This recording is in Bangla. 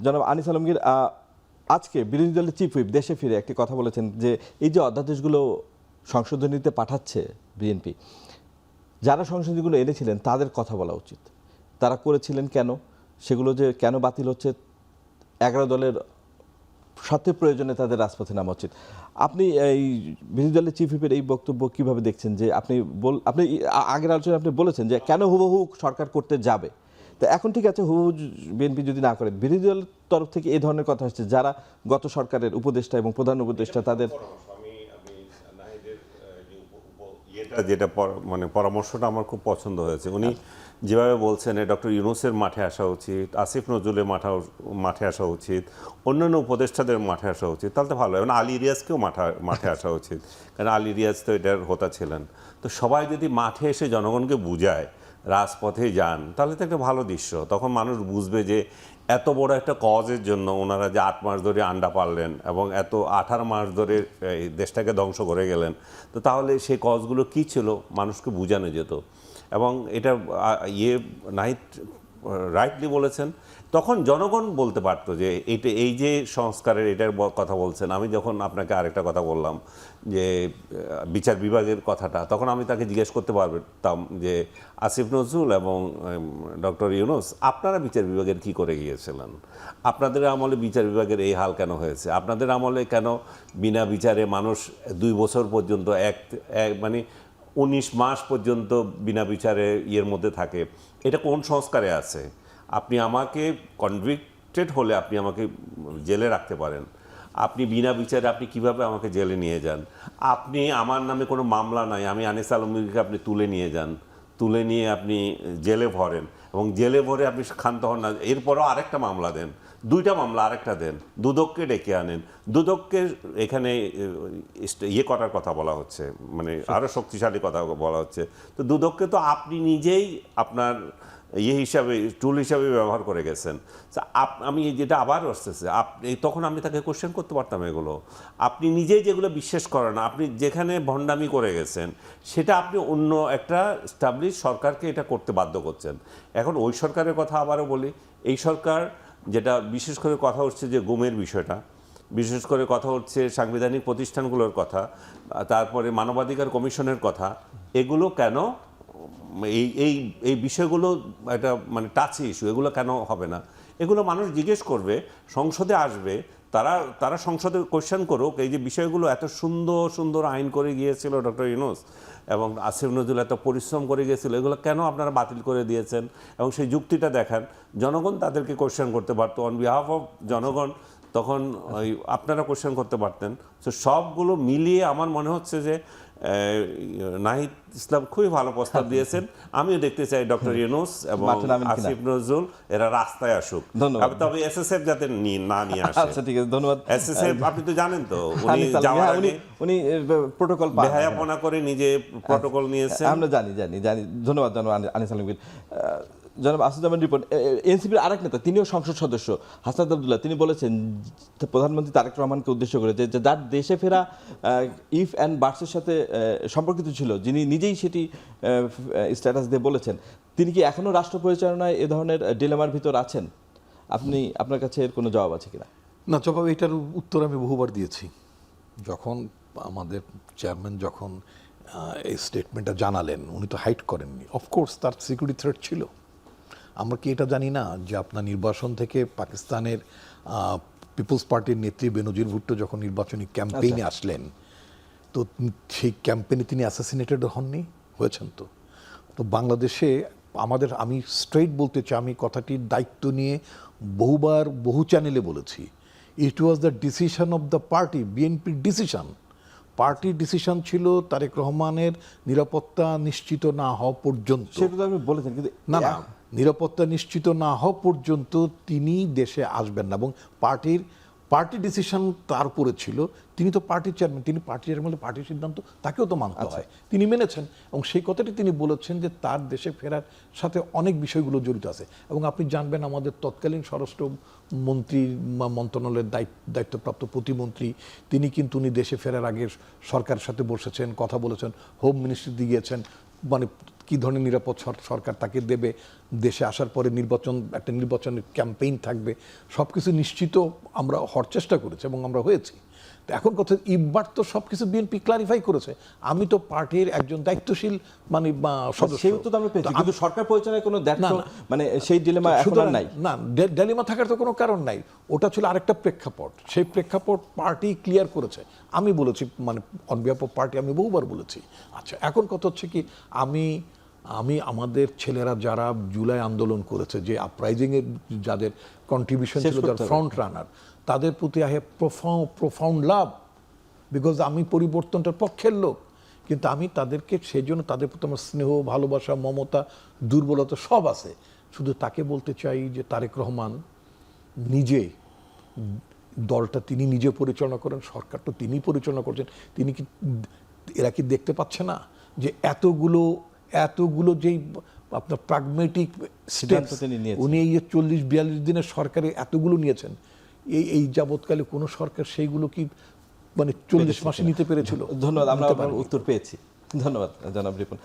জনাব আনিস আলমগীর আজকে বিরোধী দলের চিফ হুইপ দেশে ফিরে একটি কথা বলেছেন যে এই যে অধ্যাদেশগুলো সংশোধনীতে পাঠাচ্ছে বিএনপি, যারা সংশোধনীগুলো এনেছিলেন তাদের কথা বলা উচিত। তারা করেছিলেন কেন, সেগুলো যে কেন বাতিল হচ্ছে, 11 দলের সাথে প্রয়োজনে তাদের রাজপথে নামা উচিত। আপনি এই বিরোধী দলের চিফ হুইপের এই বক্তব্য কিভাবে দেখছেন? যে আপনি আগের আলোচনায় আপনি বলেছেন যে কেন হুবহু সরকার করতে যাবে, তো এখন ঠিক আছে হুবহু বিএনপি যদি না করে, বিরোধী দলের তরফ থেকে এই ধরনের কথা আসছে, যারা গত সরকারের উপদেষ্টা এবং প্রধান উপদেষ্টা তাদের যেটা মানে পরামর্শটা আমার খুব পছন্দ হয়েছে। উনি যেভাবে বলছেন ডক্টর ইউনূসের মাঠে আসা উচিত, আসিফ নজরুলের মাঠে আসা উচিত, অন্যান্য উপদেষ্টাদের মাঠে আসা উচিত, তাহলে তো ভালো হয়। মানে আলী রিয়াজকেও মাঠে আসা উচিত, কারণ আলী রিয়াজ তো এটার হোতা ছিলেন। তো সবাই যদি মাঠে এসে জনগণকে বুঝায়, রাজপথে যান, তাহলে তো একটা ভালো দৃশ্য। তখন মানুষ বুঝবে যে এত বড় একটা কজের জন্য ওনারা যে 8 মাস ধরে আন্ডা পারলেন এবং এত 18 মাস ধরে এই দেশটাকে ধ্বংস করে গেলেন, তো তাহলে সেই কজগুলো কী ছিল মানুষকে বোঝানো যেত। এবং এটা নাহিদ রাইটলি বলেছেন, তখন জনগণ বলতে পারতো যে এই যে সংস্কারের এটার কথা বলছেন। আমি যখন আপনাকে আরেকটা কথা বললাম যে বিচার বিভাগের কথাটা, তখন আমি তাকে জিজ্ঞেস করতে পারতাম যে আসিফ নজরুল এবং ডক্টর ইউনূস, আপনারা বিচার বিভাগের কি করে গিয়েছিলেন? আপনাদের আমলে বিচার বিভাগের এই হাল কেন হয়েছে? আপনাদের আমলে কেন বিনা বিচারে মানুষ 2 বছর পর্যন্ত মানে 19 মাস পর্যন্ত বিনা বিচারে ইয়ের মধ্যে থাকে? এটা কোন সংস্কারে আছে? আপনি আমাকে কনভিক্টেড হলে আপনি আমাকে জেলে রাখতে পারেন, আপনি বিনা বিচারে আপনি কিভাবে আমাকে জেলে নিয়ে যান? আপনি আমার নামে কোনো মামলা নাই, আমি আনিস আলমগীরকে আপনি তুলে নিয়ে যান, তুলে নিয়ে আপনি জেলে ভরেন এবং জেলে ভরে আপনি ক্ষান্ত হন না, এরপরও আরেকটা মামলা দেন, 2টা মামলা আরেকটা দেন, দুদককে ডেকে আনেন, দুদককে এখানে ইয়ে করার কথা বলা হচ্ছে, মানে আরও শক্তিশালী কথা বলা হচ্ছে। তো দুদককে তো আপনি নিজেই আপনার টুল হিসাবে ব্যবহার করে গেছেন। আমি যেটা আবার আসতেছে, তখন আমি তাকে কোশ্চেন করতে পারতাম এগুলো। আপনি নিজেই যেগুলো বিশ্বাস করেন, আপনি যেখানে ভণ্ডামি করে গেছেন, সেটা আপনি অন্য একটা স্টাবলিশ সরকারকে এটা করতে বাধ্য করছেন। এখন ওই সরকারের কথা আবারও বলি, এই সরকার যেটা বিশেষ করে কথা হচ্ছে যে গুমের বিষয়টা, বিশেষ করে কথা হচ্ছে সাংবিধানিক প্রতিষ্ঠানগুলোর কথা, তারপরে মানবাধিকার কমিশনের কথা, এগুলো কেন এই বিষয়গুলো একটা মানে টাচি ইস্যু, এগুলো কেন হবে না? এগুলো মানুষ জিজ্ঞেস করবে, সংসদে আসবে, তারা সংসদে কোয়েশ্চেন করুক। এই যে বিষয়গুলো এত সুন্দর সুন্দর আইন করে গিয়েছিল ডক্টর ইউনূস এবং আসিফ নজরুল এত পরিশ্রম করে গিয়েছিল, এগুলো কেন আপনারা বাতিল করে দিয়েছেন? এবং সেই যুক্তিটা দেখান, জনগণ তাদেরকে কোয়েশ্চেন করতে পারতো অন বিহাফ অফ জনগণ, তখন ওই আপনারা কোয়েশ্চেন করতে পারতেন। তো সবগুলো মিলিয়ে আমার মনে হচ্ছে যে নাহিদ ইসলাম খুবই ভালো প্রস্তাব দিয়েছেন। আমিও দেখতে চাই ডক্টর ইউনূস এবং আসিফ নজরুল এরা রাস্তায় আসুক, তবে এসএসএফ যাতে না নিয়ে আসে। আচ্ছা, ঠিক আছে, ধন্যবাদ। এসএসএফ আপনি তো জানেন তো, উনি প্রোটোকল বেহায়াপনা করে নিজে প্রোটোকল নিয়েছেন। আমরা জানি। ধন্যবাদ আনিস আলমগীর। জনাব আসাদুজ্জামান রিপন, এনসিপির আরেক নেতা, তিনিও সংসদ সদস্য, হাসনাত আবদুল্লাহ, তিনি বলেছেন প্রধানমন্ত্রী তারেক রহমানকে উদ্দেশ্য করে যে যার দেশে ফেরা ইফ অ্যান্ড বার্ডসের সাথে সম্পর্কিত ছিল, যিনি নিজেই সেটি স্ট্যাটাস দিয়ে বলেছেন, তিনি কি এখনও রাষ্ট্র পরিচালনায় এ ধরনের ডিলেমার ভিতর আছেন? আপনার কাছে এর কোনো জবাব আছে কিনা? না, জবাব এটার উত্তর আমি বহুবার দিয়েছি। যখন আমাদের চেয়ারম্যান যখন এই স্টেটমেন্টটা জানালেন, উনি তো হাইড করেননি। অফকোর্স তার সিকিউরিটি থ্রেট ছিল। আমরা কি এটা জানি না যে আপনার নির্বাচন থেকে পাকিস্তানের পিপলস পার্টির নেত্রী বেনজির ভুট্টো যখন নির্বাচনী ক্যাম্পেইনে আসলেন, তো সেই ক্যাম্পেইনে তিনি অ্যাসাসিনেটেড হননি, হয়েছেন। তো বাংলাদেশে আমি স্ট্রেইট বলতে চাই, আমি কথাটির দায়িত্ব নিয়ে বহুবার বহু চ্যানেলে বলেছি, it was the decision of the party, বিএনপির ডিসিশন। পার্টির ডিসিশন ছিল তারেক রহমানের নিরাপত্তা নিশ্চিত না হওয়া পর্যন্ত, সেটা তো আপনি বলেছেন, কিন্তু না, নিরাপত্তা নিশ্চিত না হওয়া পর্যন্ত তিনি দেশে আসবেন না। এবং পার্টি ডিসিশন তার উপরে ছিল। তিনি তো পার্টির চেয়ারম্যান, তিনি পার্টির চেয়ারম্যান, পার্টির সিদ্ধান্ত তাকেও তো মানতে হয়। তিনি মেনেছেন এবং সেই কথাটি তিনি বলেছেন যে তার দেশে ফেরার সাথে অনেক বিষয়গুলো জড়িত আছে। এবং আপনি জানবেন আমাদের তৎকালীন স্বরাষ্ট্র মন্ত্রীর মন্ত্রণালয়ের দায়িত্বপ্রাপ্ত প্রতিমন্ত্রী, তিনি কিন্তু উনি দেশে ফেরার আগে সরকারের সাথে বসেছেন, কথা বলেছেন, হোম মিনিস্ট্রিতে গিয়েছেন, মানে কি ধরনের নিরাপদ সরকার তাকে দেবে, দেশে আসার পরে একটা নির্বাচনের ক্যাম্পেইন থাকবে, সব কিছু নিশ্চিত আমরা হওয়ার চেষ্টা করেছি এবং আমরা হয়েছি। তো এখন কথা, এবার তো সব কিছু বিএনপি ক্লারিফাই করেছে। আমি তো পার্টির একজন দায়িত্বশীল মানে সদস্য, সেই উত্তর তো আমরা পেয়েছি, কিন্তু সরকার পরিচালনায় কোনো মানে সেই ডিলেমা এখন আর নাই। না, ডিলেমা থাকার তো কোনো কারণ নাই। ওটা ছিল আরেকটা প্রেক্ষাপট, সেই প্রেক্ষাপট পার্টি ক্লিয়ার করেছে। আমি বলেছি মানে অন বিহাফ অফ পার্টি আমি বহুবার বলেছি। আচ্ছা, এখন কথা হচ্ছে কি, আমি আমাদের ছেলেরা যারা জুলাই আন্দোলন করেছে, যে আপরাইজিংয়ের যাদের কন্ট্রিবিউশন ছিল, যারা ফ্রন্ট রানার, তাদের প্রতি I have profound love, because আমি পরিবর্তনটার পক্ষের লোক। কিন্তু আমি তাদেরকে সেই জন্য তাদের প্রতি আমার স্নেহ, ভালোবাসা, মমতা, দুর্বলতা সব আছে। শুধু তাকে বলতে চাই যে তারেক রহমান নিজে দলটা তিনি নিজে পরিচালনা করেন, সরকারটা তিনি পরিচালনা করছেন। এরা কি দেখতে পাচ্ছে না যে এতগুলো যেই আপনার প্রাগমেটিক সিদ্ধান্ত তিনি নিয়েছেন, উনি এই 40-42 দিনের সরকারে এতগুলো নিয়েছেন, এই যাবৎকালে কোনো সরকার সেইগুলো কি মানে 40 মাসে নিতে পেরেছিল? ধন্যবাদ, আমরা উত্তর পেয়েছি। ধন্যবাদ জনাব রিপন।